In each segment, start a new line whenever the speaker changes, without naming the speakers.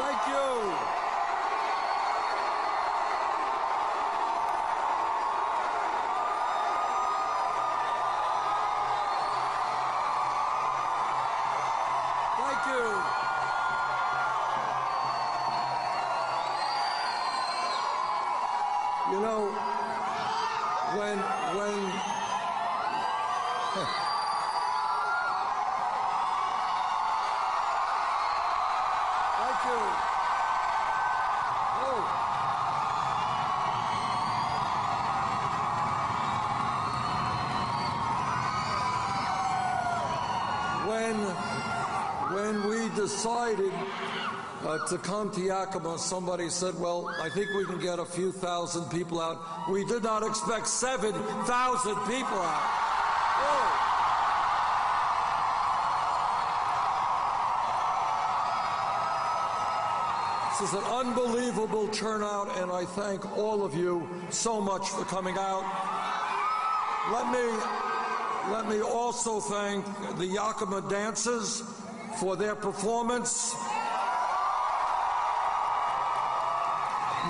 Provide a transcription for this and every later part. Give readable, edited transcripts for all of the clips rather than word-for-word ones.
Thank you. Thank you. You know, when Thank you. Oh. When we decided to come to Yakima, somebody said, well, I think we can get a few thousand people out. We did not expect 7,000 people out. Whoa. This is an unbelievable turnout, and I thank all of you so much for coming out. Let me also thank the Yakima dancers for their performance.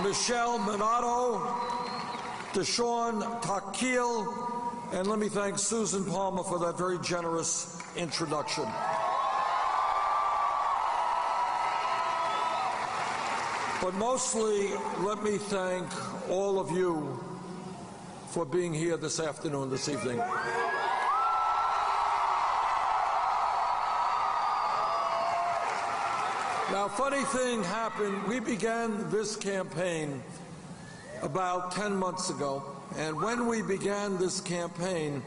Michelle Minato, Deshaun Takil, and let me thank Susan Palmer for that very generous introduction. But mostly, let me thank all of you for being here this afternoon, this evening. Now, funny thing happened. We began this campaign about 10 months ago, and when we began this campaign,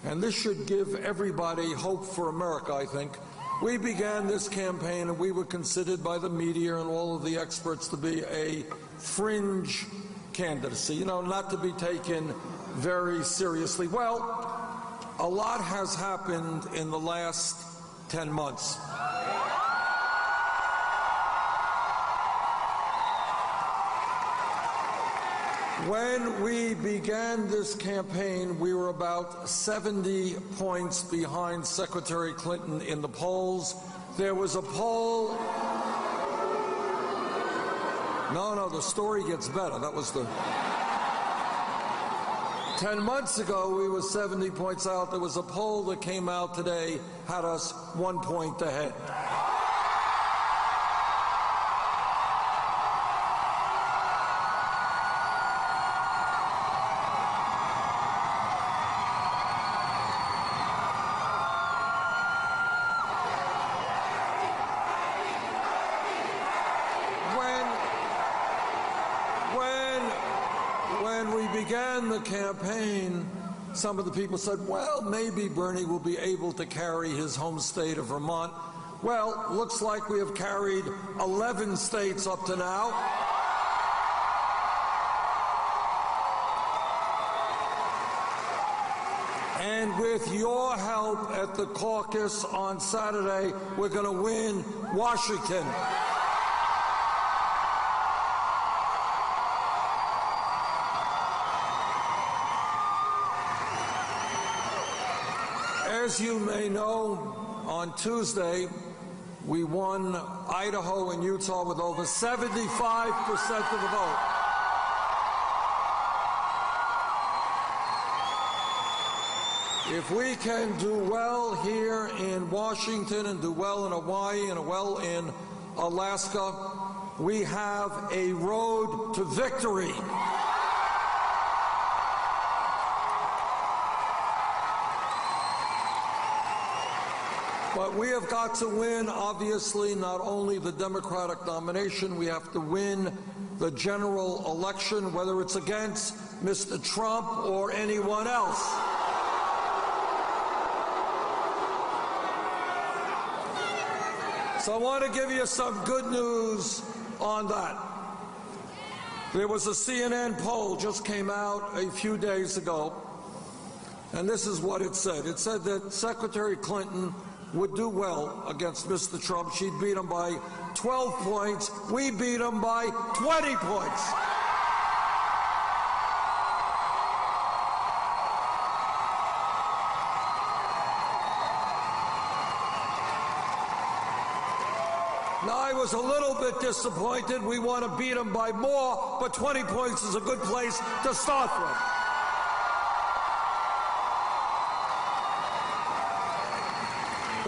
and this should give everybody hope for America, I think, we began this campaign and we were considered by the media and all of the experts to be a fringe candidacy, you know, not to be taken very seriously. Well, a lot has happened in the last 10 months. When we began this campaign, we were about 70 points behind Secretary Clinton in the polls. There was a poll. No, the story gets better. That was the... 10 months ago, we were 70 points out. There was a poll that came out today, had us 1 point ahead. When we began the campaign, some of the people said, well, maybe Bernie will be able to carry his home state of Vermont. Well, looks like we have carried 11 states up to now. And with your help at the caucus on Saturday, we're going to win Washington. As you may know, on Tuesday, we won Idaho and Utah with over 75% of the vote. If we can do well here in Washington and do well in Hawaii and well in Alaska, we have a road to victory. But we have got to win, obviously, not only the Democratic nomination, we have to win the general election, whether it's against Mr. Trump or anyone else. So I want to give you some good news on that. There was a CNN poll just came out a few days ago, and this is what it said. It said that Secretary Clinton would do well against Mr. Trump. She'd beat him by 12 points. We beat him by 20 points. I was a little bit disappointed. We want to beat them by more, but 20 points is a good place to start from.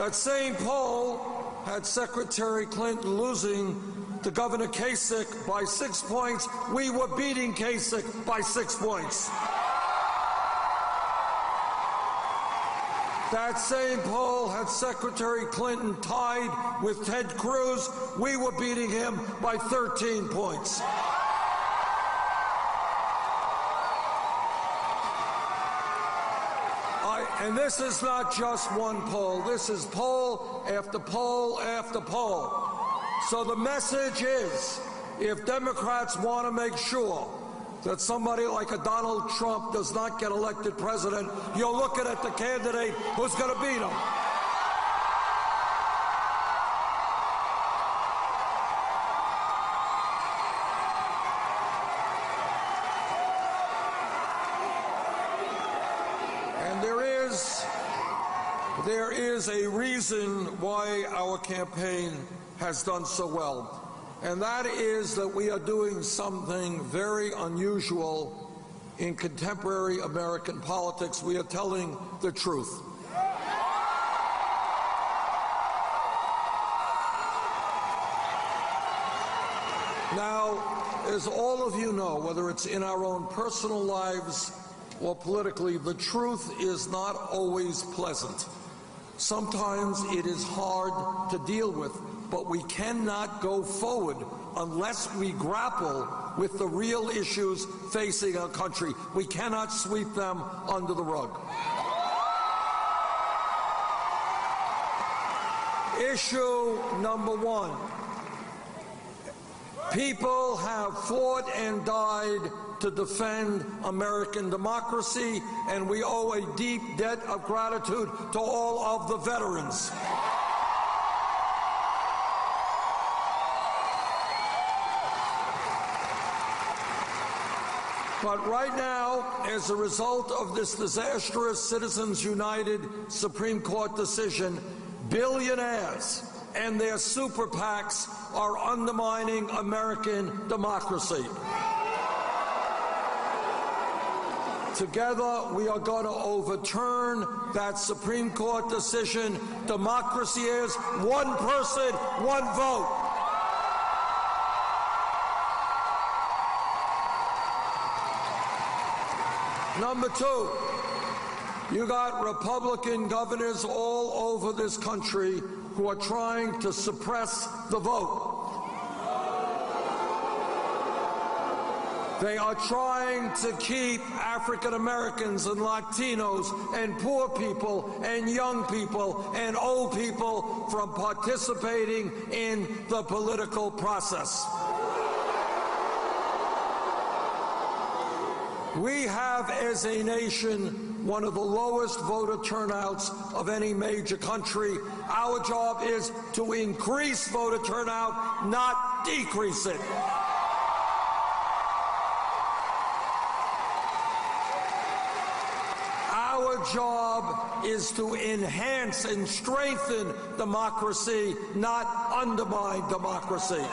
That same poll had Secretary Clinton losing to Governor Kasich by 6 points. We were beating Kasich by 6 points. That same poll had Secretary Clinton tied with Ted Cruz. We were beating him by 13 points. And this is not just one poll. This is poll after poll after poll. So the message is, if Democrats want to make sure that somebody like a Donald Trump does not get elected president, you're looking at the candidate who's going to beat him. And there is a reason why our campaign has done so well. And that is that we are doing something very unusual in contemporary American politics. We are telling the truth. Now, as all of you know, whether it's in our own personal lives or politically, the truth is not always pleasant. Sometimes it is hard to deal with, but we cannot go forward unless we grapple with the real issues facing our country. We cannot sweep them under the rug. Issue number one. People have fought and died to defend American democracy, and we owe a deep debt of gratitude to all of the veterans. But right now, as a result of this disastrous Citizens United Supreme Court decision, billionaires and their super PACs are undermining American democracy. Together, we are going to overturn that Supreme Court decision. Democracy is one person, one vote. Number two, you got Republican governors all over this country who are trying to suppress the vote. They are trying to keep African Americans and Latinos and poor people and young people and old people from participating in the political process. We have, as a nation, one of the lowest voter turnouts of any major country. Our job is to increase voter turnout, not decrease it. Our job is to enhance and strengthen democracy, not undermine democracy.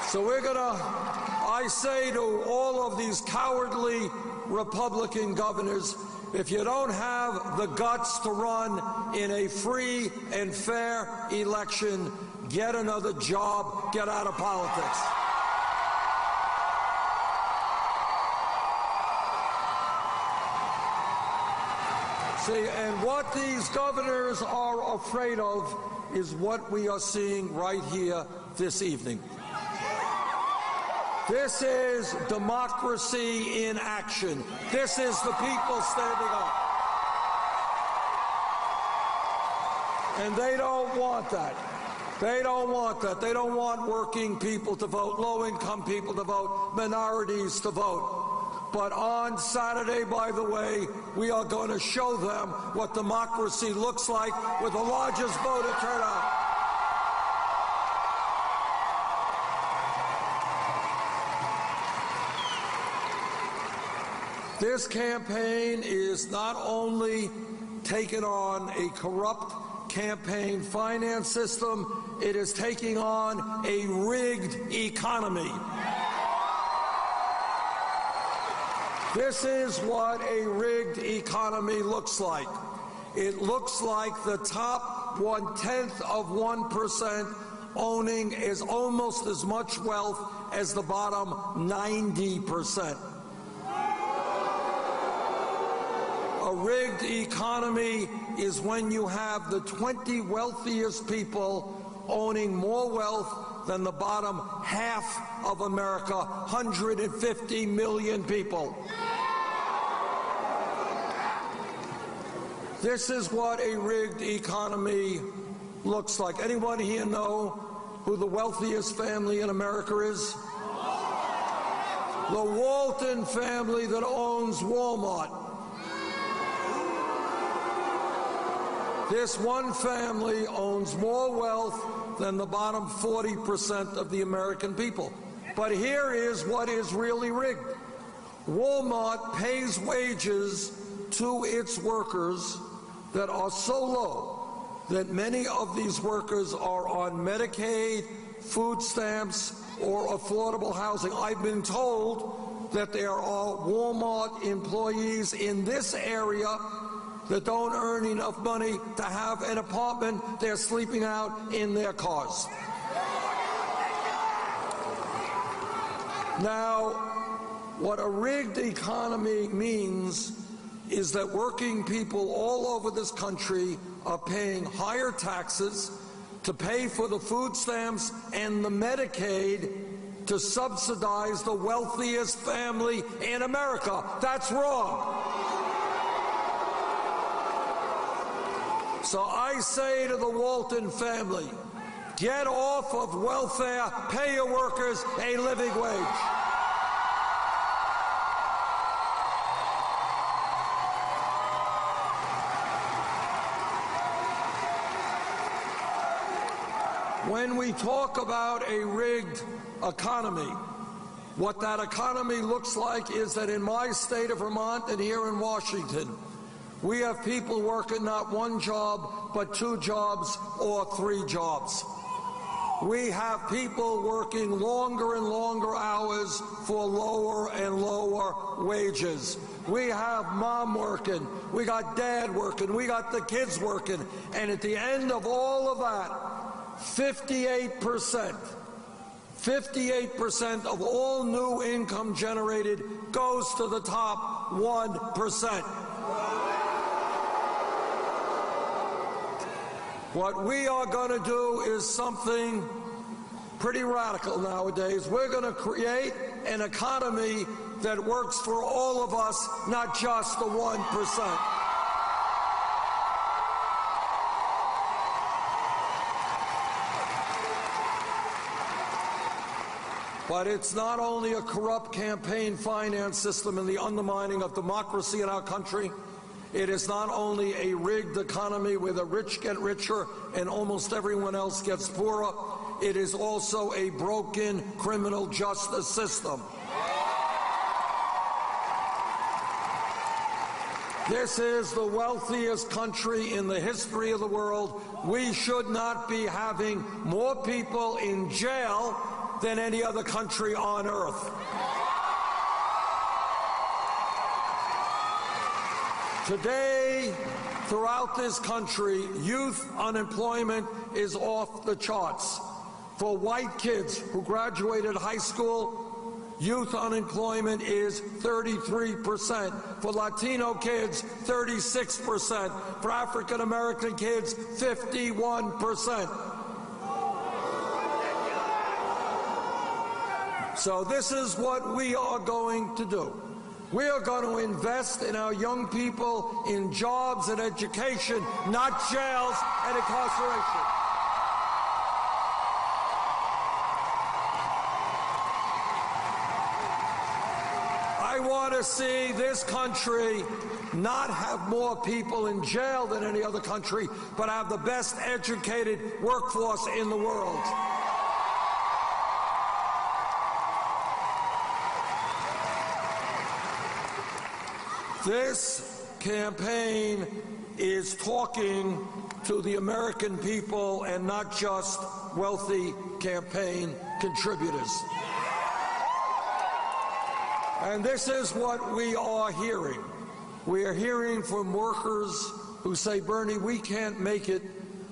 So I say to all of these cowardly Republican governors, if you don't have the guts to run in a free and fair election, get another job, get out of politics. See, and what these governors are afraid of is what we are seeing right here this evening. This is democracy in action. This is the people standing up. And they don't want that. They don't want that. They don't want working people to vote, low-income people to vote, minorities to vote. But on Saturday, by the way, we are going to show them what democracy looks like with the largest voter turnout. This campaign is not only taking on a corrupt campaign finance system. It is taking on a rigged economy. This is what a rigged economy looks like. It looks like the top 0.1% owning is almost as much wealth as the bottom 90%. A rigged economy is when you have the 20 wealthiest people owning more wealth than the bottom half of America, 150 million people. This is what a rigged economy looks like. Anyone here know who the wealthiest family in America is? The Walton family that owns Walmart. This one family owns more wealth than the bottom 40% of the American people. But here is what is really rigged. Walmart pays wages to its workers that are so low that many of these workers are on Medicaid, food stamps, or affordable housing. I've been told that there are Walmart employees in this area that don't earn enough money to have an apartment. They're sleeping out in their cars. Now, what a rigged economy means is that working people all over this country are paying higher taxes to pay for the food stamps and the Medicaid to subsidize the wealthiest family in America. That's wrong. So I say to the Walton family, get off of welfare, pay your workers a living wage. When we talk about a rigged economy, what that economy looks like is that in my state of Vermont and here in Washington, we have people working not one job, but 2 jobs or 3 jobs. We have people working longer and longer hours for lower and lower wages. We have mom working, we got dad working, we got the kids working, and at the end of all of that, 58% of all new income generated goes to the top 1%. What we are going to do is something pretty radical nowadays. We're going to create an economy that works for all of us, not just the 1%. But it's not only a corrupt campaign finance system and the undermining of democracy in our country. It is not only a rigged economy where the rich get richer and almost everyone else gets poorer. It is also a broken criminal justice system. This is the wealthiest country in the history of the world. We should not be having more people in jail than any other country on earth. Today, throughout this country, youth unemployment is off the charts. For white kids who graduated high school, youth unemployment is 33%. For Latino kids, 36%. For African American kids, 51%. So this is what we are going to do. We are going to invest in our young people in jobs and education, not jails and incarceration. I want to see this country not have more people in jail than any other country, but have the best educated workforce in the world. This campaign is talking to the American people and not just wealthy campaign contributors. And this is what we are hearing. We are hearing from workers who say, Bernie, we can't make it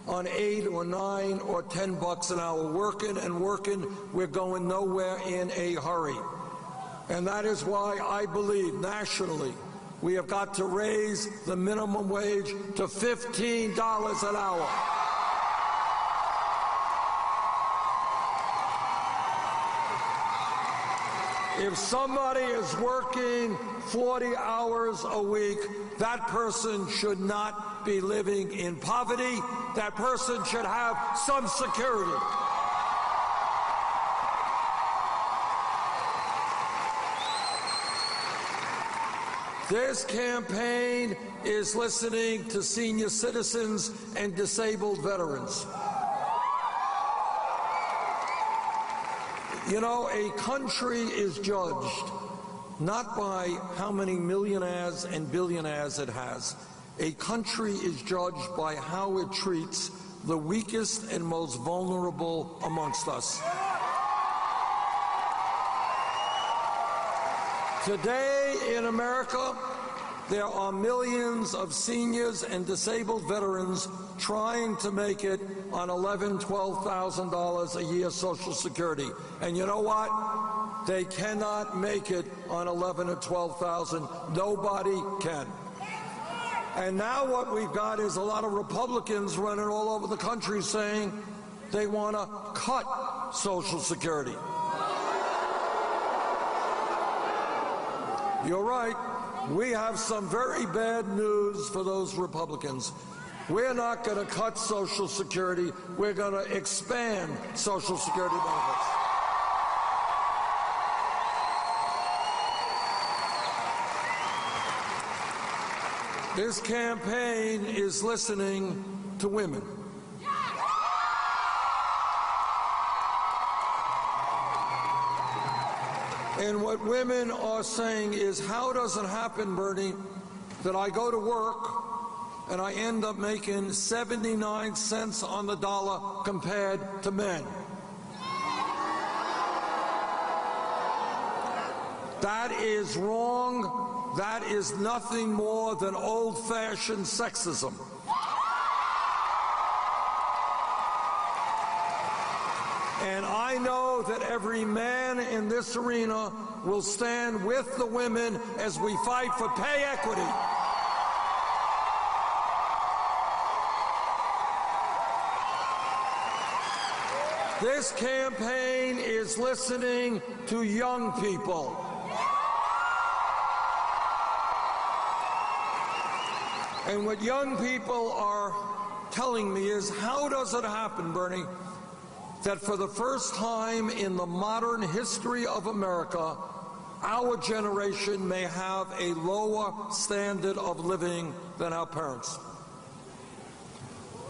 on $8 or $9 or $10 an hour. Working and working, we're going nowhere in a hurry. And that is why I believe nationally we have got to raise the minimum wage to $15 an hour. If somebody is working 40 hours a week, that person should not be living in poverty. That person should have some security. This campaign is listening to senior citizens and disabled veterans. You know, a country is judged not by how many millionaires and billionaires it has. A country is judged by how it treats the weakest and most vulnerable amongst us. Today in America, there are millions of seniors and disabled veterans trying to make it on $11,000, $12,000 a year Social Security. And you know what? They cannot make it on $11,000 or $12,000. Nobody can. And now what we've got is a lot of Republicans running all over the country saying they want to cut Social Security. You're right. We have some very bad news for those Republicans. We're not going to cut Social Security. We're going to expand Social Security benefits. This campaign is listening to women. And what women are saying is, how does it happen, Bernie, that I go to work and I end up making 79 cents on the dollar compared to men? That is wrong. That is nothing more than old-fashioned sexism. And I know that every man in this arena will stand with the women as we fight for pay equity. This campaign is listening to young people. And what young people are telling me is, how does it happen, Bernie, that for the first time in the modern history of America, our generation may have a lower standard of living than our parents?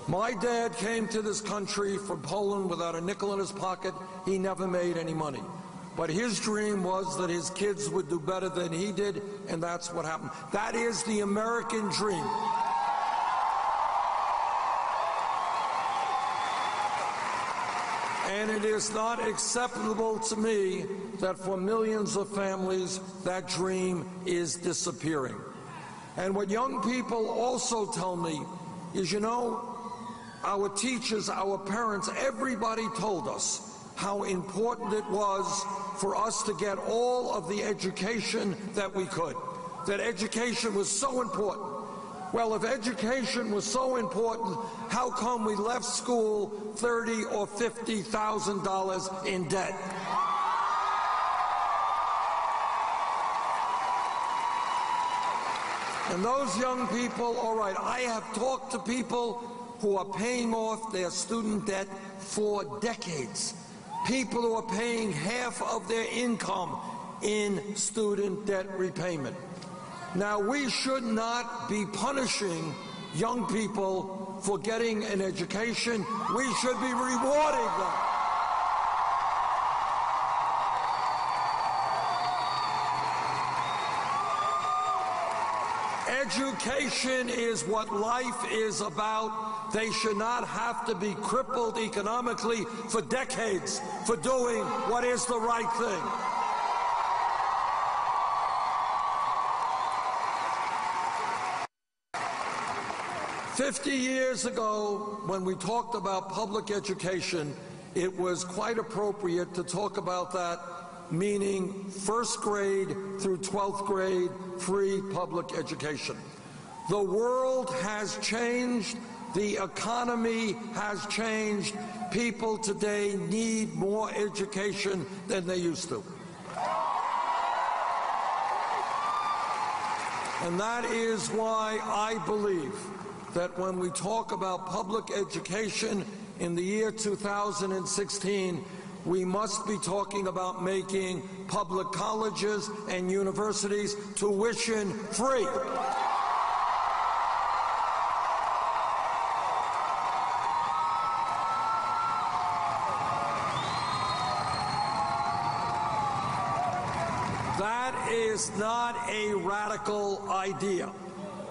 My dad came to this country from Poland without a nickel in his pocket. He never made any money. But his dream was that his kids would do better than he did, and that's what happened. That is the American dream. And it is not acceptable to me that for millions of families, that dream is disappearing. And what young people also tell me is, you know, our teachers, our parents, everybody told us how important it was for us to get all of the education that we could, that education was so important. Well, if education was so important, how come we left school $30,000 or $50,000 in debt? And those young people, all right, I have talked to people who are paying off their student debt for decades. People who are paying half of their income in student debt repayment. Now, we should not be punishing young people for getting an education. We should be rewarding them. Education is what life is about. They should not have to be crippled economically for decades for doing what is the right thing. "50 years ago, when we talked about public education, it was quite appropriate to talk about that, meaning first grade through 12th grade free public education. The world has changed. The economy has changed. People today need more education than they used to. And that is why I believe that when we talk about public education in the year 2016, we must be talking about making public colleges and universities tuition free. That is not a radical idea.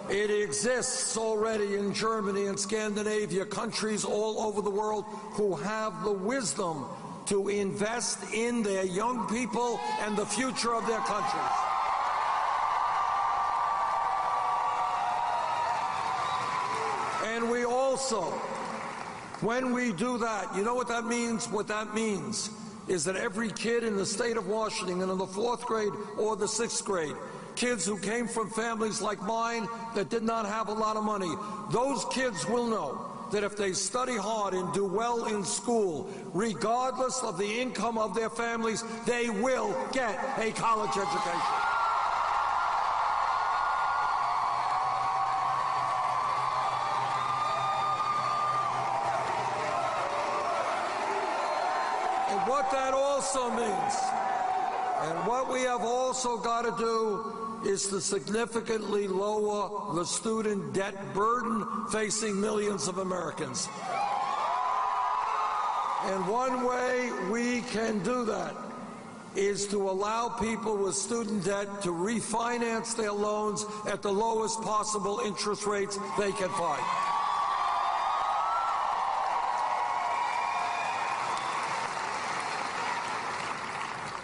It exists already in Germany and Scandinavia, countries all over the world who have the wisdom to invest in their young people and the future of their countries. And we also, when we do that, you know what that means? What that means is that every kid in the state of Washington in the 4th grade or the 6th grade, kids who came from families like mine that did not have a lot of money, those kids will know that if they study hard and do well in school, regardless of the income of their families, they will get a college education. And what that also means, and what we have also got to do, is to significantly lower the student debt burden facing millions of Americans. And one way we can do that is to allow people with student debt to refinance their loans at the lowest possible interest rates they can find.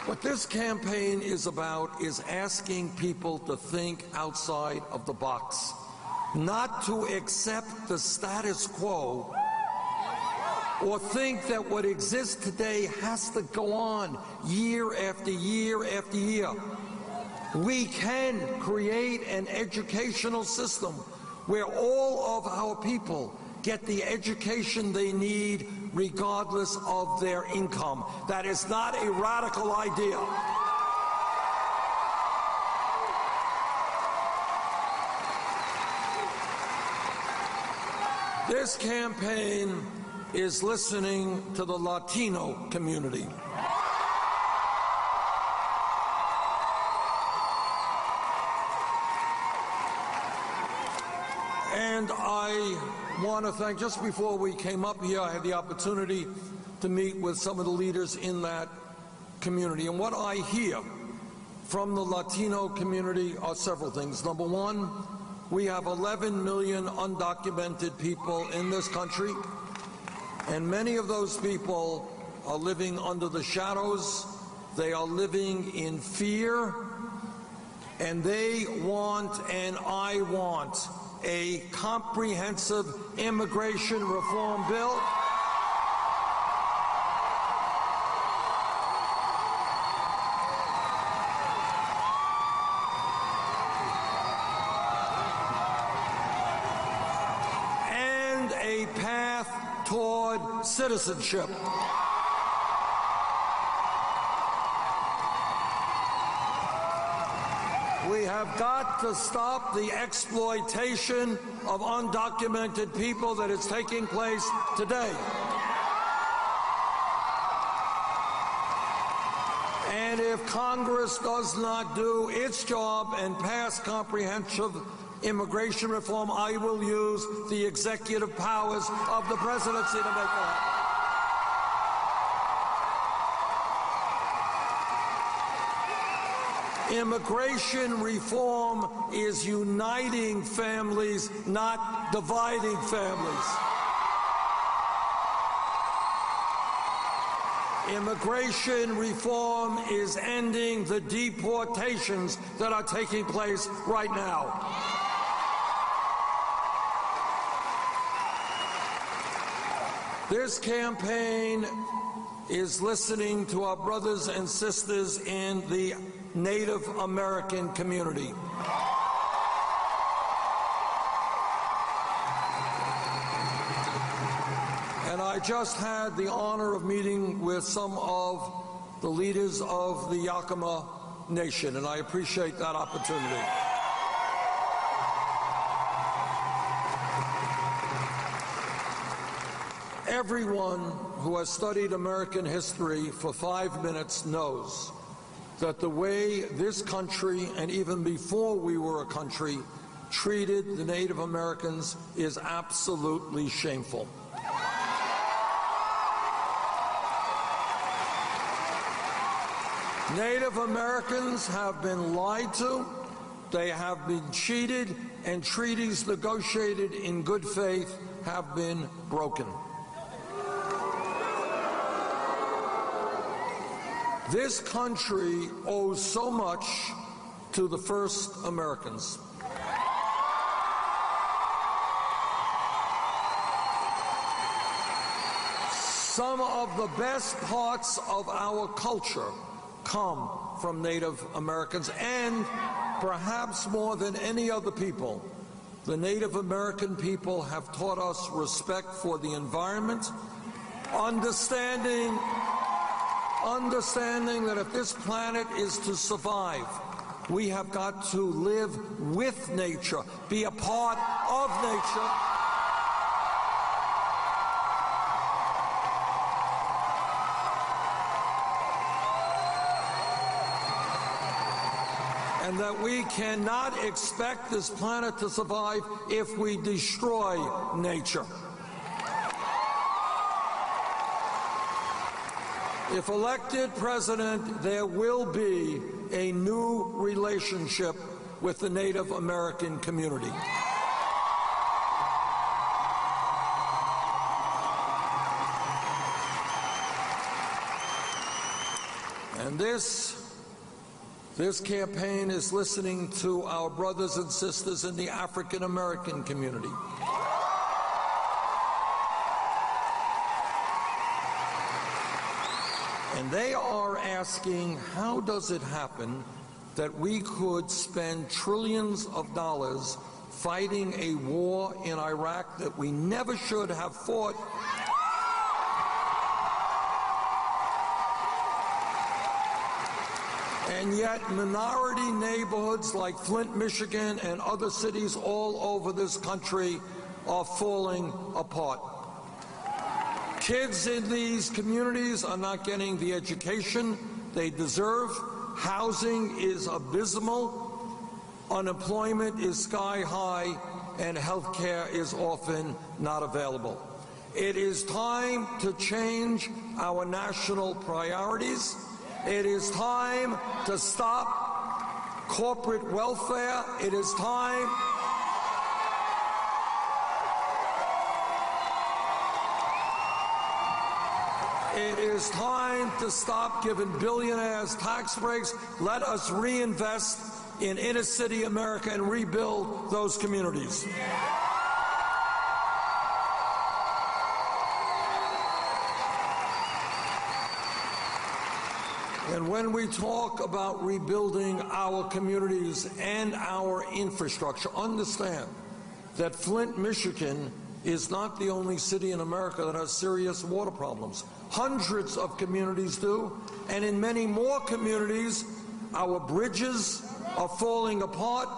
What this campaign is about is asking people to think outside of the box, not to accept the status quo or think that what exists today has to go on year after year after year. We can create an educational system where all of our people get the education they need regardless of their income. That is not a radical idea. This campaign is listening to the Latino community. And I want to thank, just before we came up here, I had the opportunity to meet with some of the leaders in that community. And what I hear from the Latino community are several things. Number one, we have 11 million undocumented people in this country, and many of those people are living under the shadows. They are living in fear, and they want, and I want, a comprehensive immigration reform bill. And a path toward citizenship. We have got to stop the exploitation of undocumented people that is taking place today. And if Congress does not do its job and pass comprehensive immigration reform, I will use the executive powers of the presidency to make it happen. Immigration reform is uniting families, not dividing families. Immigration reform is ending the deportations that are taking place right now. This campaign is listening to our brothers and sisters in the Native American community. And I just had the honor of meeting with some of the leaders of the Yakima Nation, and I appreciate that opportunity. Everyone who has studied American history for 5 minutes knows that the way this country, and even before we were a country, treated the Native Americans is absolutely shameful. Native Americans have been lied to, they have been cheated, and treaties negotiated in good faith have been broken. This country owes so much to the first Americans. Some of the best parts of our culture come from Native Americans, and perhaps more than any other people, the Native American people have taught us respect for the environment, understanding that if this planet is to survive, we have got to live with nature, be a part of nature. And that we cannot expect this planet to survive if we destroy nature. If elected president, there will be a new relationship with the Native American community. And this campaign is listening to our brothers and sisters in the African American community. And they are asking, how does it happen that we could spend trillions of dollars fighting a war in Iraq that we never should have fought? And yet minority neighborhoods like Flint, Michigan, and other cities all over this country are falling apart. Kids in these communities are not getting the education they deserve. Housing is abysmal. Unemployment is sky high, and health care is often not available. It is time to change our national priorities. It is time to stop corporate welfare. It is time to stop giving billionaires tax breaks. Let us reinvest in inner city America and rebuild those communities. And when we talk about rebuilding our communities and our infrastructure, understand that Flint, Michigan is not the only city in America that has serious water problems. Hundreds of communities do, and in many more communities, our bridges are falling apart,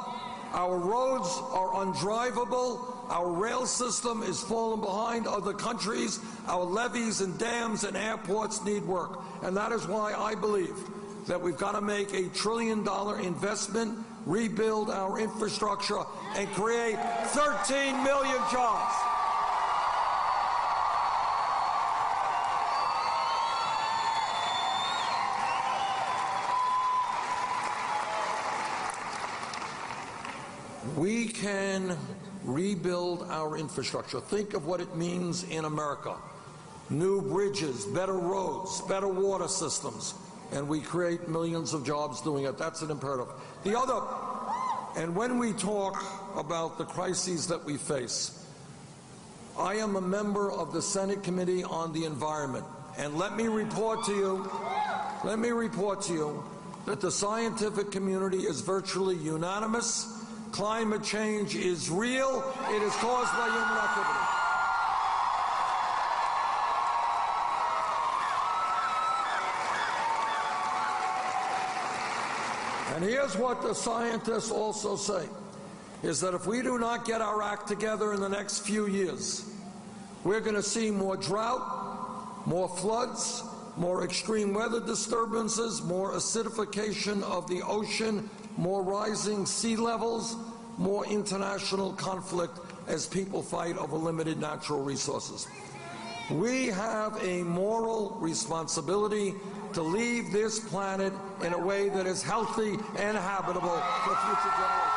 our roads are undrivable, our rail system is falling behind other countries, our levees and dams and airports need work. And that is why I believe that we've got to make $1 trillion investment, rebuild our infrastructure, and create 13 million jobs. We can rebuild our infrastructure. Think of what it means in America. New bridges, better roads, better water systems, and we create millions of jobs doing it. That's an imperative. The other, and when we talk about the crises that we face, I am a member of the Senate Committee on the Environment, and let me report to you that the scientific community is virtually unanimous. Climate change is real. It is caused by human activity. And here's what the scientists also say, is that if we do not get our act together in the next few years, we're going to see more drought, more floods, more extreme weather disturbances, more acidification of the ocean, more rising sea levels, more international conflict as people fight over limited natural resources. We have a moral responsibility to leave this planet in a way that is healthy and habitable for future generations.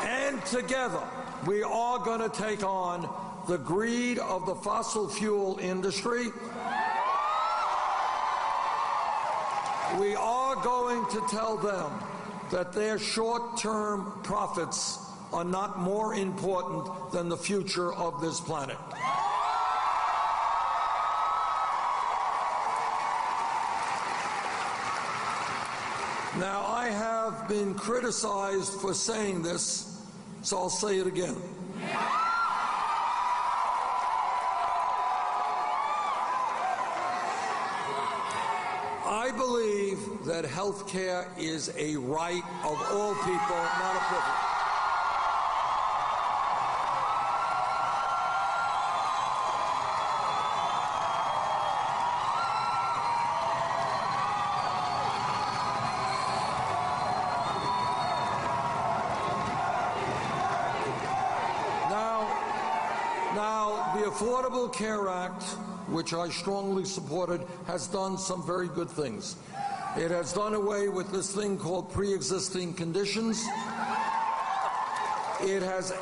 And together, we are going to take on the greed of the fossil fuel industry. We are going to tell them that their short-term profits are not more important than the future of this planet. Now, I have been criticized for saying this, so I'll say it again. I believe that health care is a right of all people, not a privilege. Now, the Affordable Care Act, which I strongly supported, has done some very good things. It has done away with this thing called pre-existing conditions. It has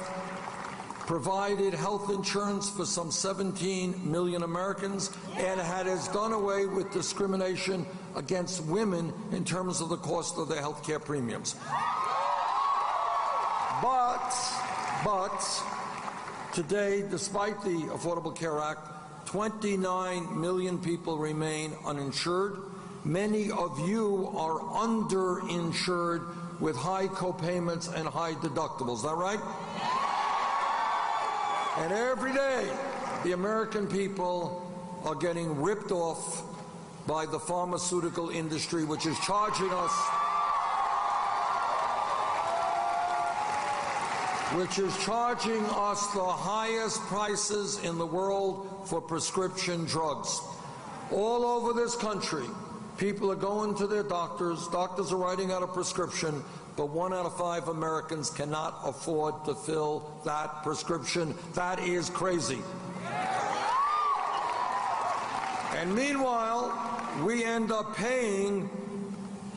provided health insurance for some 17 million Americans, and it has done away with discrimination against women in terms of the cost of their health care premiums. But today, despite the Affordable Care Act, 29 million people remain uninsured. Many of you are underinsured with high copayments and high deductibles. Is that right? And every day, the American people are getting ripped off by the pharmaceutical industry, which is charging us the highest prices in the world for prescription drugs. All over this country, people are going to their doctors. Doctors are writing out a prescription, but 1 out of 5 Americans cannot afford to fill that prescription. That is crazy. And meanwhile, we end up paying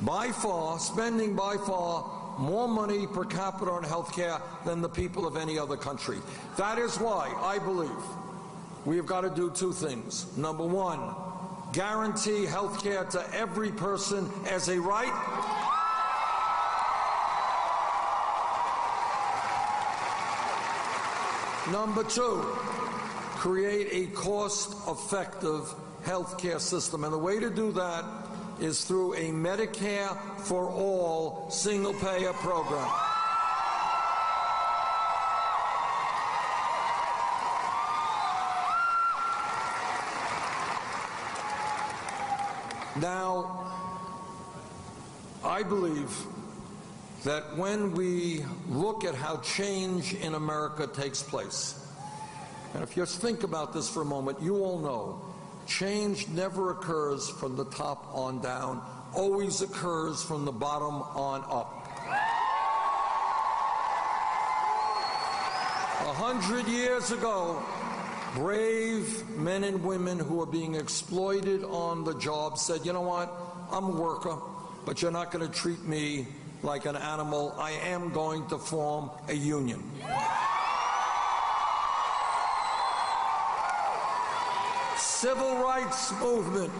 by far, spending by far, more money per capita on health care than the people of any other country. That is why I believe we have got to do 2 things. Number 1, guarantee health care to every person as a right. Number 2, create a cost-effective health care system. And the way to do that is through a Medicare for all single-payer program. Now, I believe that when we look at how change in America takes place, and if you just think about this for a moment, you all know change never occurs from the top on down, always occurs from the bottom on up. 100 years ago, brave men and women who are being exploited on the job said, you know what, I'm a worker, but you're not going to treat me like an animal. I am going to form a union. Civil rights movement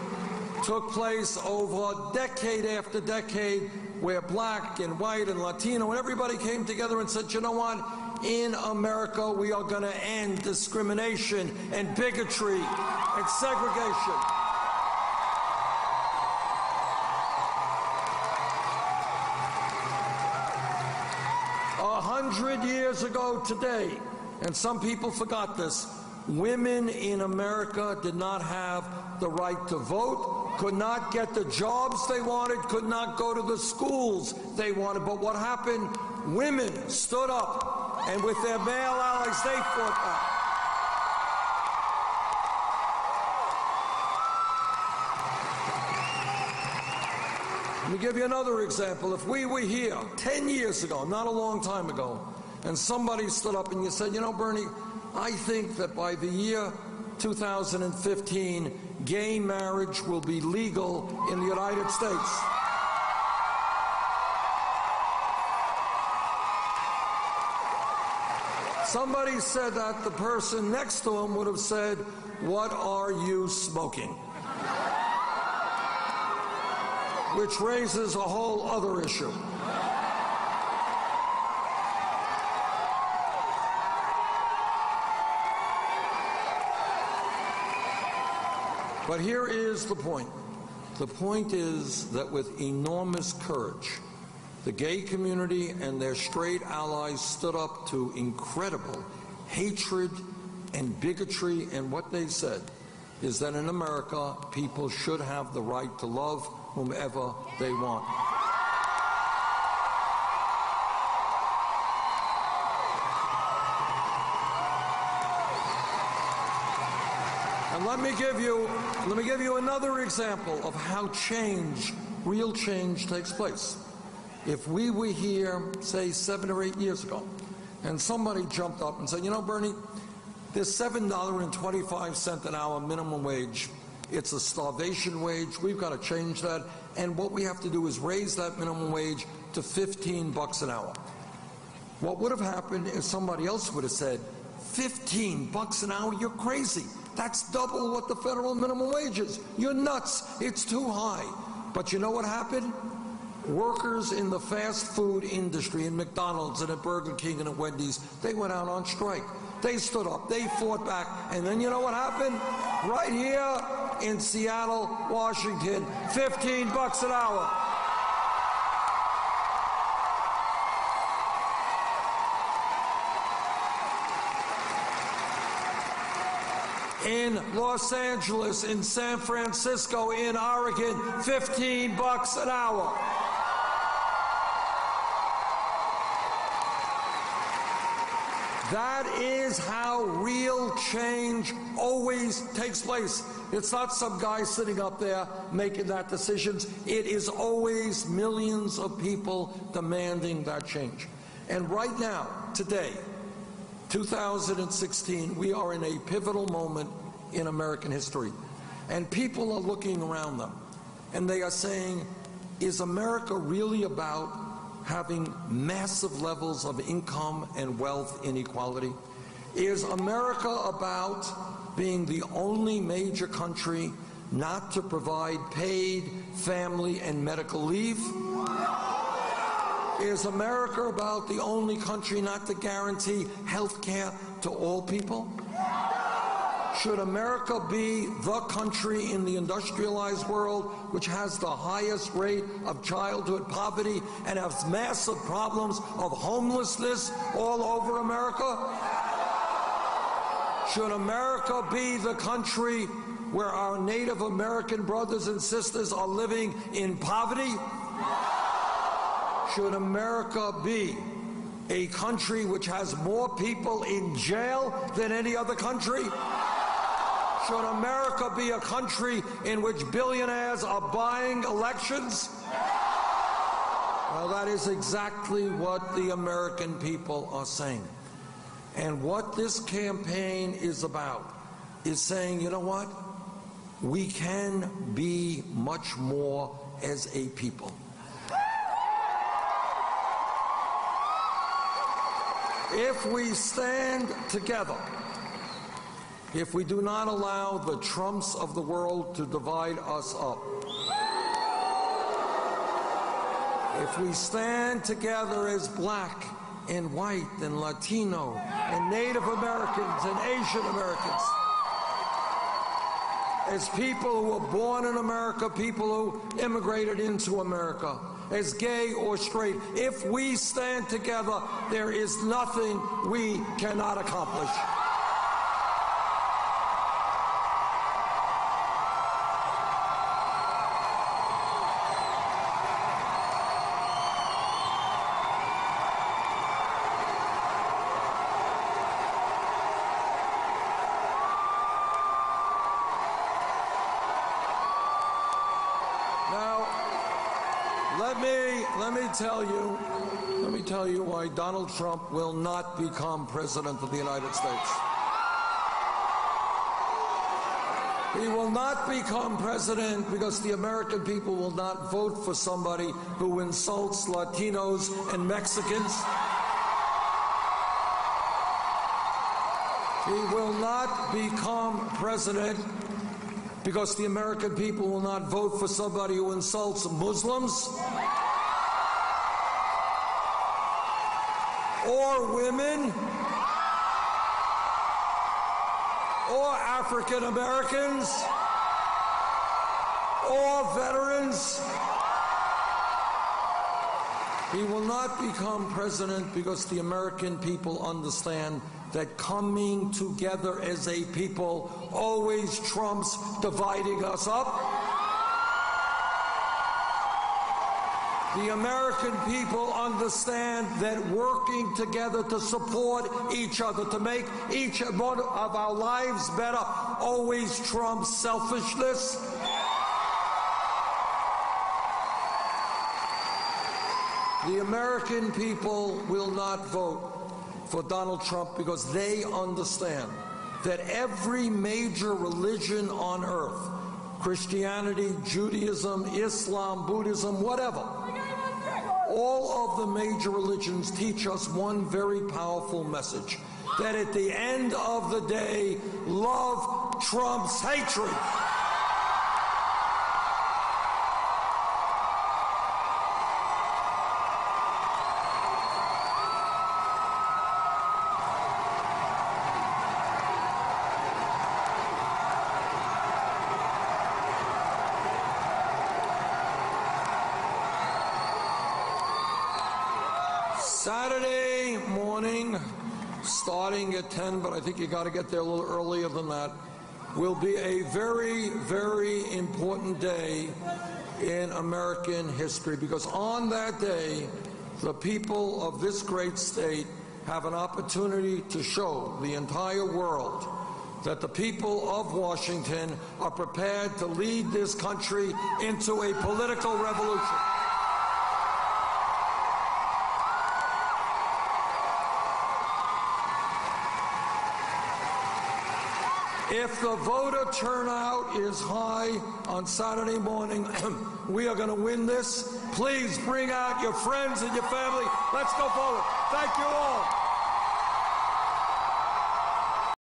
took place over decade after decade, where black and white and Latino and everybody came together and said, you know what, in America we are going to end discrimination and bigotry and segregation. A 100 years ago today, and some people forgot this, women in America did not have the right to vote, could not get the jobs they wanted, could not go to the schools they wanted. But what happened? Women stood up, and with their male allies, they fought back. Let me give you another example. If we were here 10 years ago, not a long time ago, and somebody stood up and you said, you know, Bernie, I think that by the year 2015, gay marriage will be legal in the United States. Somebody said that, the person next to him would have said, what are you smoking? Which raises a whole other issue. But here is the point. The point is that with enormous courage, the gay community and their straight allies stood up to incredible hatred and bigotry, and what they said is that in America, people should have the right to love whomever they want. And let me give you another example of how change, real change, takes place. If we were here, say, 7 or 8 years ago, and somebody jumped up and said, you know, Bernie, this $7.25 an hour minimum wage, it's a starvation wage, we've got to change that, and what we have to do is raise that minimum wage to $15 an hour. What would have happened if somebody else would have said, $15 an hour, you're crazy. That's double what the federal minimum wage is. You're nuts. It's too high. But you know what happened? Workers in the fast food industry, in McDonald's and at Burger King and at Wendy's, they went out on strike. They stood up. They fought back. And then you know what happened? Right here in Seattle, Washington, $15 an hour. In Los Angeles, in San Francisco, in Oregon, $15 an hour. That is how real change always takes place. It's not some guy sitting up there making that decisions. It is always millions of people demanding that change. And right now, today, 2016, we are in a pivotal moment in American history. And people are looking around them, and they are saying, is America really about having massive levels of income and wealth inequality? Is America about being the only major country not to provide paid family and medical leave? Is America about the only country not to guarantee health care to all people? Should America be the country in the industrialized world which has the highest rate of childhood poverty and has massive problems of homelessness all over America? Should America be the country where our Native American brothers and sisters are living in poverty? Should America be a country which has more people in jail than any other country? Should America be a country in which billionaires are buying elections? Well, that is exactly what the American people are saying. And what this campaign is about is saying, you know what? We can be much more as a people. If we stand together, if we do not allow the Trumps of the world to divide us up, if we stand together as black and white and Latino and Native Americans and Asian Americans, as people who were born in America, people who immigrated into America, as gay or straight, if we stand together, there is nothing we cannot accomplish. Now, let me tell you why Donald Trump will not become President of the United States. He will not become president because the American people will not vote for somebody who insults Latinos and Mexicans. He will not become president because the American people will not vote for somebody who insults Muslims or women or African Americans or veterans. He will not become president because the American people understand that coming together as a people always trumps dividing us up. The American people understand that working together to support each other, to make each one of our lives better, always trumps selfishness. The American people will not vote for Donald Trump because they understand that every major religion on earth, Christianity, Judaism, Islam, Buddhism, whatever, all of the major religions teach us one very powerful message, that at the end of the day, love trumps hatred. Saturday morning, starting at 10, but I think you got to get there a little earlier than that, will be a very, very important day in American history, because on that day, the people of this great state have an opportunity to show the entire world that the people of Washington are prepared to lead this country into a political revolution. If the voter turnout is high on Saturday morning, we are going to win this. Please bring out your friends and your family. Let's go forward. Thank you all.